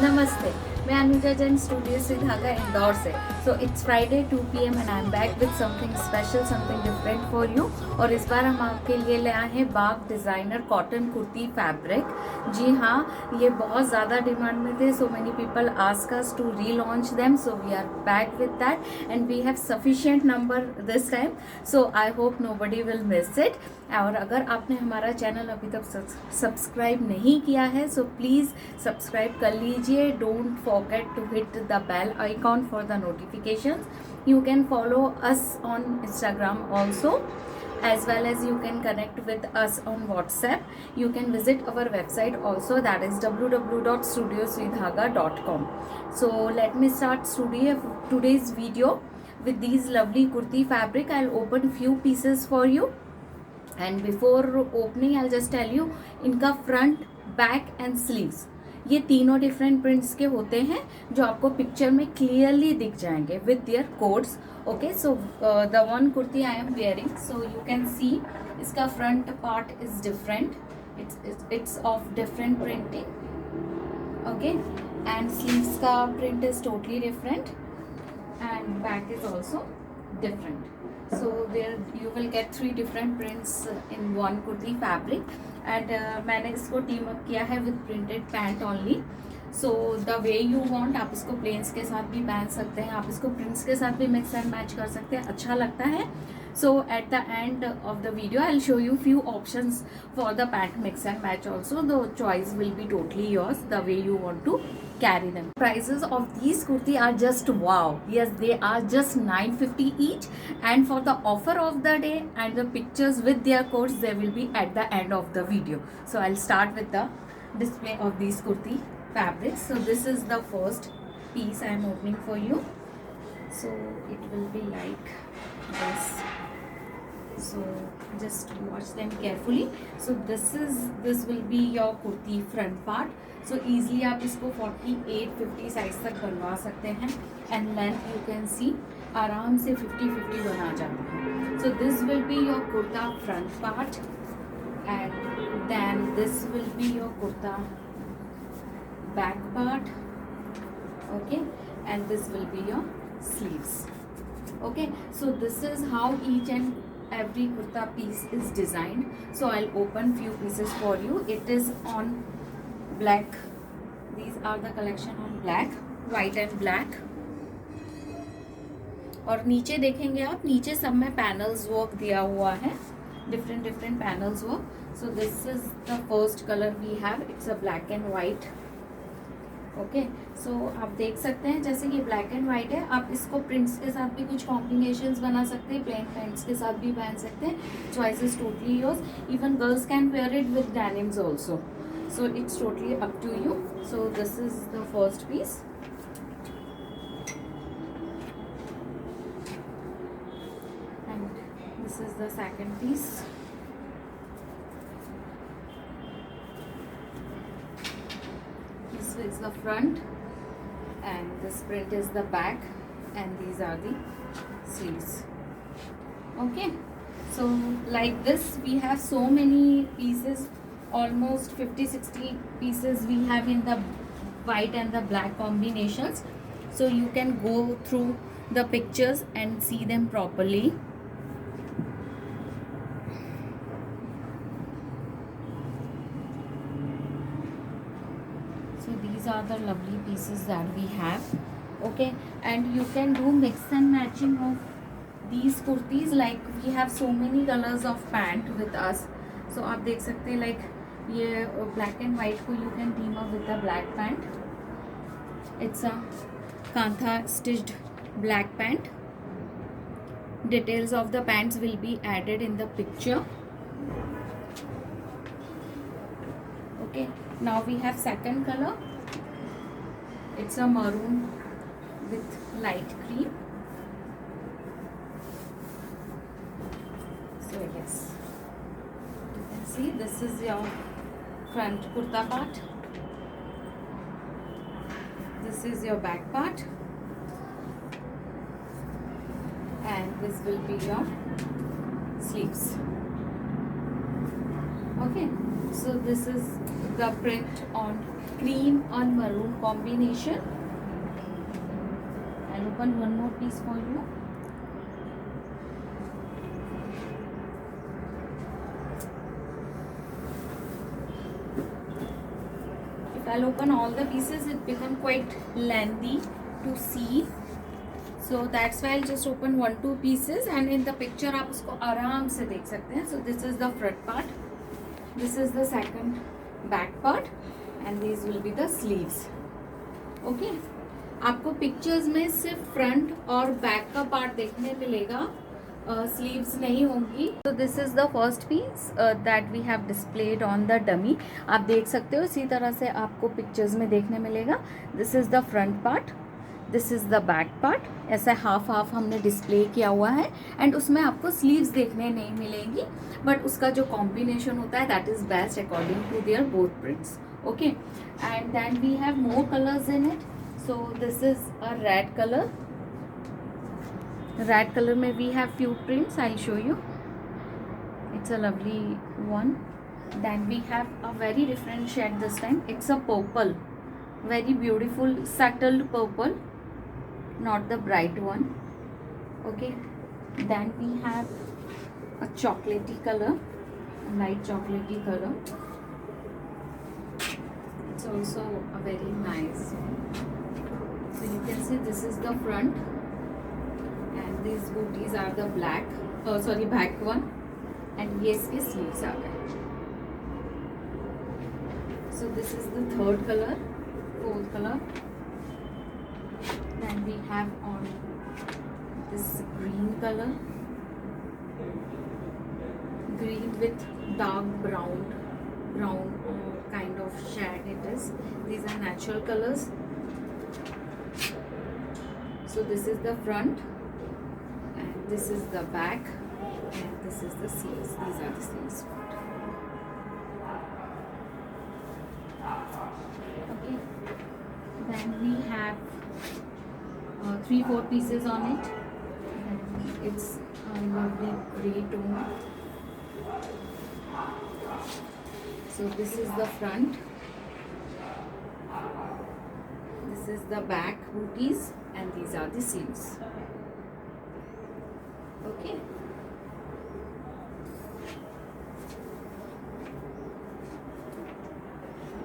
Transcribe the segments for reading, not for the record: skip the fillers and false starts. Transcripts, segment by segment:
नमस्ते, मैं अनुजा जैन स्टूडियो से धागा इंदौर से। So it's Friday 2 PM and I am back with something special, something different for you. और इस बार हम आपके लिए ले आए हैं Bagh designer cotton kurti fabric. जी हाँ, ये बहुत ज़्यादा डिमांड में थे। So many people ask us to relaunch them, so we are back with that and we have sufficient number this time. So I hope nobody will miss it. और अगर आपने हमारा चैनल अभी तक सब्सक्राइब नहीं किया है, सो प्लीज़ सब्सक्राइब कर लीजिए। Don't forget to hit the bell icon for the notifications. You can follow us on Instagram also, as well as you can connect with us on WhatsApp. You can visit our website also, that is www.studiosvidhaga.com. So let me start today's video with these lovely kurti fabric. I'll open few pieces for you, and before opening I'll just tell you इनका front, back and sleeves ये तीनों different prints के होते हैं जो आपको picture में clearly दिख जाएंगे with their codes. Okay, so the one kurti I am wearing, so you can see इसका front part is different. It's of different printing. Okay, and sleeves का print is totally different and back is also different. So there you will get 3 different prints in one kurti fabric, and मैंने इसको team up किया है with printed pant only. So the way you want, आप इसको planes के साथ भी पहन सकते हैं, आप इसको प्रिंट्स के साथ भी मिक्स एंड मैच कर सकते हैं, अच्छा लगता है. So at the end of the video I'll show you few options for the pant mix and match also. The choice will be totally yours, the way you want to carry them. Prices of these kurti are just wow. Yes, they are just 950 each, and for the offer of the day and the pictures with their codes, they will be at the end of the video. So I'll start with the display of these kurti fabrics. So this is the first piece I am opening for you. So it will be like this. So just watch them carefully. So this will be your kurti front part. So easily आप इसको 48-50 size तक बनवा सकते हैं, and length you can see आराम से 50-50 बना जाता है. So this will be your kurta front part, and then this will be your kurta back part. Okay, and this will be your sleeves. Okay, so this is how each and every kurta piece is designed. So I'll open few pieces for you. It is on black. These are the collection on black, white and black. और नीचे देखेंगे आप, नीचे सब में panels work दिया हुआ है, different panels work. So this is the first colour we have. It's a black and white. Okay, so आप देख सकते हैं जैसे ये ब्लैक एंड वाइट है, आप इसको प्रिंट्स के साथ भी कुछ कॉम्बिनेशंस बना सकते हैं, प्लेन पैंट्स के साथ भी पहन सकते हैं. Choice is totally yours. Even girls can wear it with denims also. So it's totally up to you. So this is the first piece. And this is the second piece. This is the front, and this print is the back, and these are the sleeves. Okay, so like this we have so many pieces, almost 50-60 pieces we have in the white and the black combinations. So you can go through the pictures and see them properly. So these are the lovely pieces that we have. Okay, and you can do mix and matching of these kurtis. Like we have so many colors of pant with us. So आप देख सकते हैं, like ये black and white को you can team up with the black pant. It's a kantha stitched black pant. Details of the pants will be added in the picture. Okay, now we have second color. It's a maroon with light cream. So yes, you can see this is your front kurta part. This is your back part, and this will be your sleeves. Okay, So this is the print on cream and maroon combination. I'll open one more piece for you. If I'll open all the pieces, it become quite lengthy to see. So that's why I'll just open 1-2 pieces, and in the picture आप उसको आराम से देख सकते हैं. So this is the front part, this is the second back part, and these will be the sleeves. Okay, आपको pictures में सिर्फ फ्रंट और बैक का पार्ट देखने मिलेगा, स्लीव्स नहीं होंगी. तो this is the first piece that we have displayed on the dummy. आप देख सकते हो इसी तरह से आपको पिक्चर्स में देखने मिलेगा. This is the front part, this is the back part. ऐसा हाफ हाफ हमने डिस्प्ले किया हुआ है, एंड उसमें आपको स्लीव्स देखने नहीं मिलेंगी, बट उसका जो कॉम्बिनेशन होता है that is best according to their both prints. Okay, and then we have more colours in it. So this is a red colour. Red colour में we have few prints. I show you. It's a lovely one. Then we have a very different shade this time. It's a purple, very beautiful subtle purple, not the bright one. Okay, then we have a chocolatey color, light chocolatey color. It's also a very nice. So you can see this is the front, and these booties are the black, back one, and yes, इसके sleeves आ गए. So this is the third color, fourth color. Then we have on this green color, green with dark brown kind of shade it is. These are natural colors. So this is the front, and this is the back, and this is the sleeves. These are the sleeves. Okay, then we have 3-4 pieces on it, and it's a lovely grey tone. So this is the front, this is the back booties, and these are the sleeves. Okay,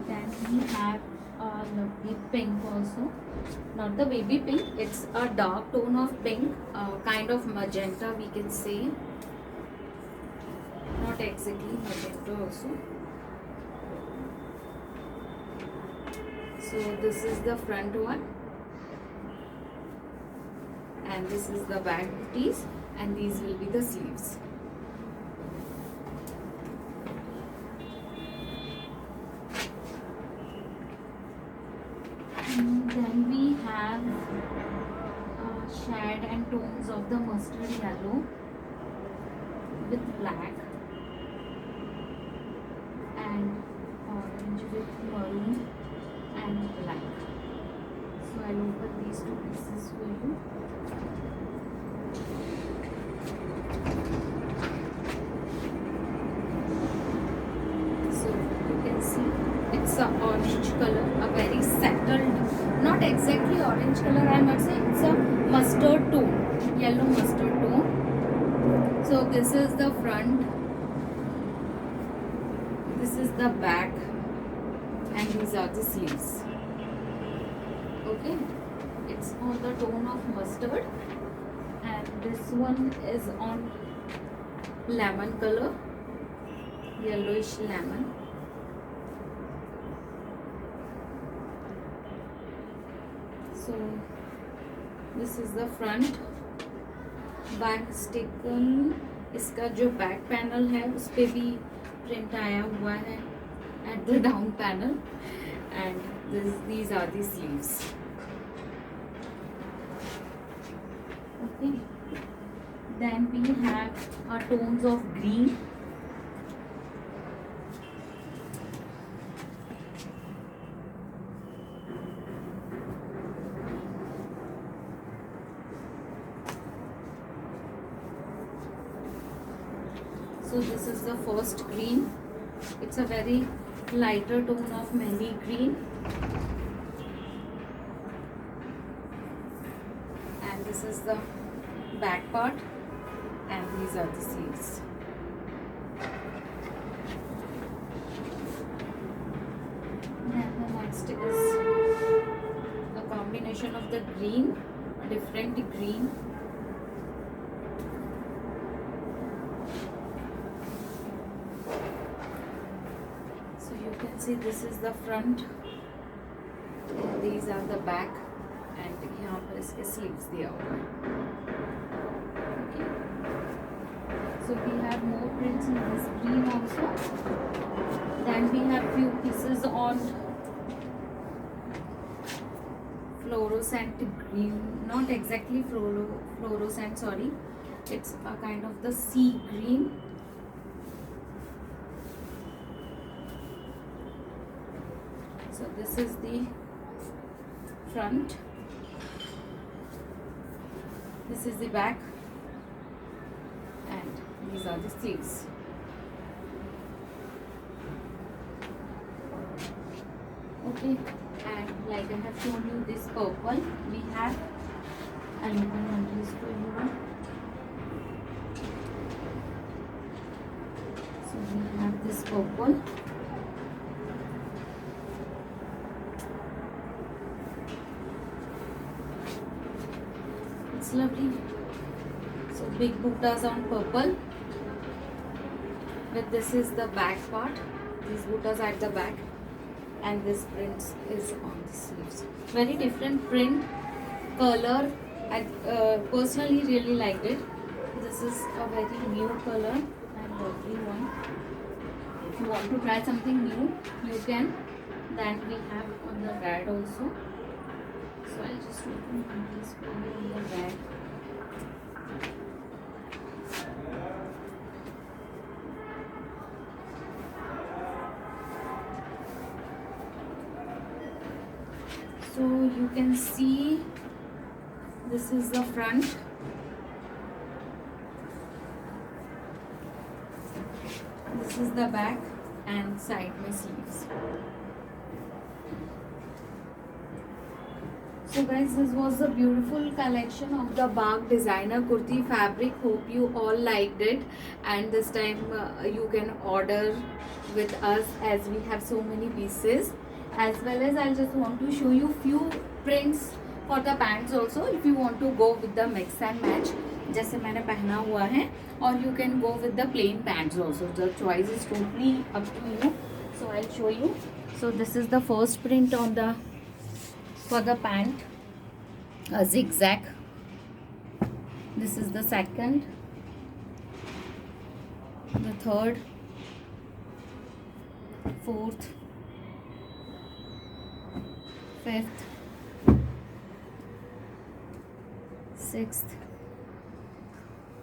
then we have a lovely pink also. Not the baby pink, it's a dark tone of pink, kind of magenta we can say. Not exactly magenta also. So this is the front one, and this is the back booties, and these will be the sleeves. Then we have shade and tones of the mustard yellow with black, and orange with maroon and black. So I'll open these 2 pieces for you. So you can see it's a orange color, a very settled, not exactly orange color, I must say it's a mustard tone, yellow mustard tone. So this is the front, this is the back, and these are the sleeves. Okay, it's on the tone of mustard, and this one is on lemon color, yellowish lemon. So this is the front. Back स्टिकन, इसका जो back panel है उस पर भी print आया हुआ है at the down panel, and these are the sleeves. Okay, then we have our tones of green. So this is the first green, It's a very lighter tone of mehndi green. And this is the back part, and these are the sleeves. And the next is a combination of the green, different green. So you can see this is the front, and these are the back, and यहाँ पर इसके sleeves दिया हुआ है. Okay. So we have more prints in this green also. Then we have few pieces on fluorescent green, not exactly fluorescent, sorry. It's a kind of the sea green. So this is the front. This is the back, and these are the sleeves. Okay, and like I have shown you this purple, we have, I'll open one piece for you. So we have this purple. It's lovely. So big buttas on purple. But this is the back part. These buttas are at the back, and this print is on the sleeves. Very different print, color. I personally really liked it. This is a very new color and lovely one. If you want to try something new, you can. Then we have on the red also. So I'll just open one piece for you on the red. So you can see this is the front. This is the back, and side में sleeves. So guys, this was the beautiful collection of the Baag designer kurti fabric. Hope you all liked it, and this time you can order with us as we have so many pieces. As well as I just want to show you few prints for the pants also, if you want to go with the mix and match जैसे मैंने पहना हुआ है, or you can go with the plain pants also. The choice is totally up to you. So I'll show you. So this is the first print on the for the pant, a zigzag. This is the second, the third, fourth, fifth, sixth,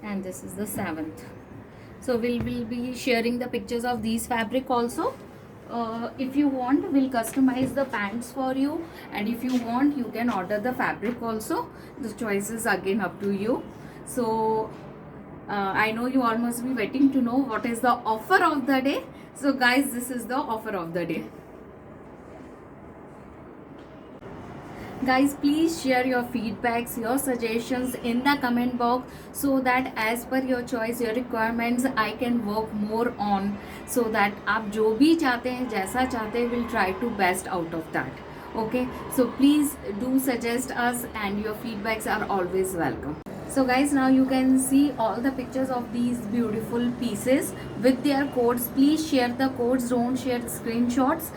and this is the seventh. So we will be sharing the pictures of these fabric also. If you want, we'll customize the pants for you, and if you want, you can order the fabric also. The choice is again up to you. So I know you all must be waiting to know what is the offer of the day. So guys, this is the offer of the day. Guys, please share your feedbacks, your suggestions in the comment box, so that as per your choice, your requirements, I can work more on, so that आप जो भी चाहते हैं, जैसा चाहते हैं, will try to best out of that. Okay, so please do suggest us, and your feedbacks are always welcome. So guys, now you can see all the pictures of these beautiful pieces with their codes. Please share the codes, don't share screenshots.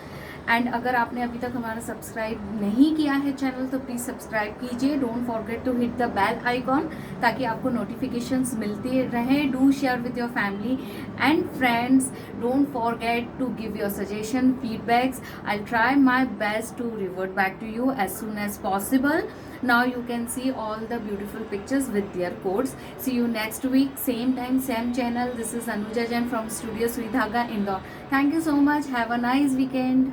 And अगर आपने अभी तक हमारा subscribe नहीं किया है channel, तो please subscribe कीजिए. Don't forget to hit the bell icon, ताकि आपको नोटिफिकेशंस मिलती रहे. Do share with your family and friends. Don't forget to give your suggestion, feedbacks. I try my best to revert back to you as soon as possible. Now you can see all the beautiful pictures with their codes. See you next week, same time, same channel. This is Anuja Jain from Studio Sui Dhaga, Indore. Thank you so much. Have a nice weekend.